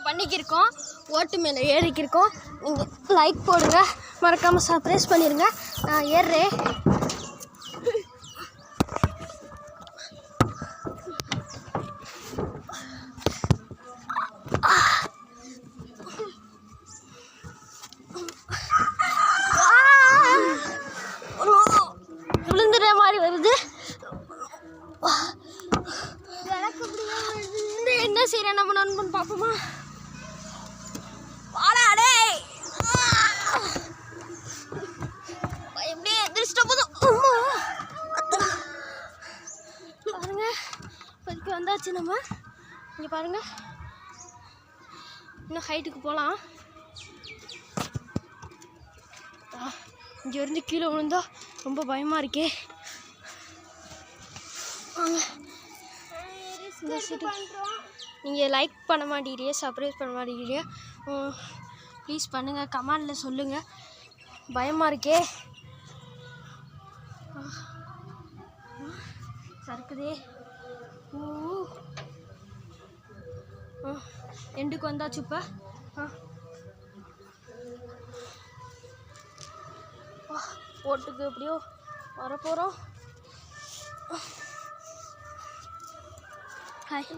பண்ணிக்கிருக்கோம், ஓட்டு மேலே ஏறிக்கிருக்கோம். நீங்கள் லைக் போடுங்க, மறக்காமல் சப்ஸ்கிரைப் பண்ணிடுங்க. நான் ஏறுறேன். விழுந்துற மாதிரி வருது. என்ன செய்யறேன் நம்ம நண்பன் பார்ப்போமா? வாடாடே எப்படியே எதிர்ச்சிட்ட போதும். பாருங்க, இப்போதைக்கு வந்தாச்சு நம்ம. இங்கே பாருங்க, இன்னும் ஹைட்டுக்கு போகலாம். இங்கே இருந்து கீழே விழுந்தா ரொம்ப பயமாக இருக்கே. வாங்க, இந்த சீட்டு நீங்கள் லைக் பண்ண மாட்டேங்கிறீங்க, சப்ஸ்கிரைப் பண்ண மாட்டேங்கிறீங்க. ப்ளீஸ் பண்ணுங்கள், கமெண்டில் சொல்லுங்கள். பயமாக இருக்கே, சறுக்குதே. எண்டுக்கு வந்தாச்சு. இப்போ ஓட்டுக்கு எப்படியோ வரப்போகிறோம். ஹாய்,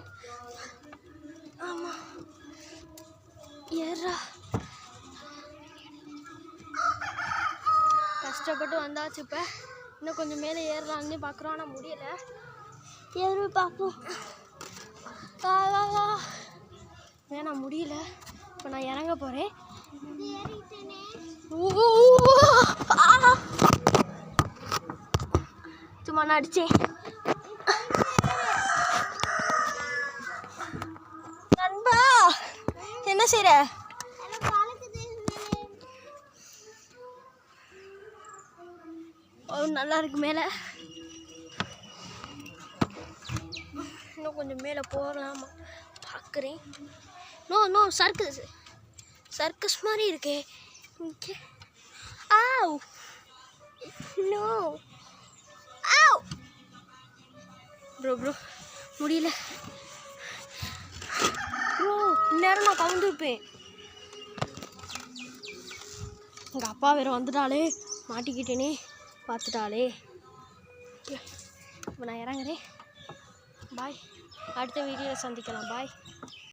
ஆமாம் ஏறா, கஷ்டப்பட்டு வந்தாச்சு. இப்போ இன்னும் கொஞ்சம் மேலே ஏறலான்னு பார்க்குறோம், ஆனால் முடியலை. ஏறி பார்ப்போம். வேணாம், முடியல. இப்போ நான் இறங்க போகிறேன். சும்மா நான் அடிச்சேன். நண்பா, என்ன செய்ற? நல்லா இருக்கு மேலே. இன்னும் கொஞ்சம் மேலே போகலாமா பார்க்குறேன். நோ சர்க்கஸ் மாதிரி இருக்கே இங்கே. ஆவ் நோ ஆவ் ப்ரோ முடியல ப்ரோ. இந்நேரம் நான் கவுந்துருப்பேன். எங்கள் அப்பா வேறு வந்துட்டாலே, மாட்டிக்கிட்டேனே, பார்த்துட்டாலே. இப்போ நான் இறங்குறேன். பாய், அடுத்த வீடியோவில் சந்திக்கலாம். பாய்.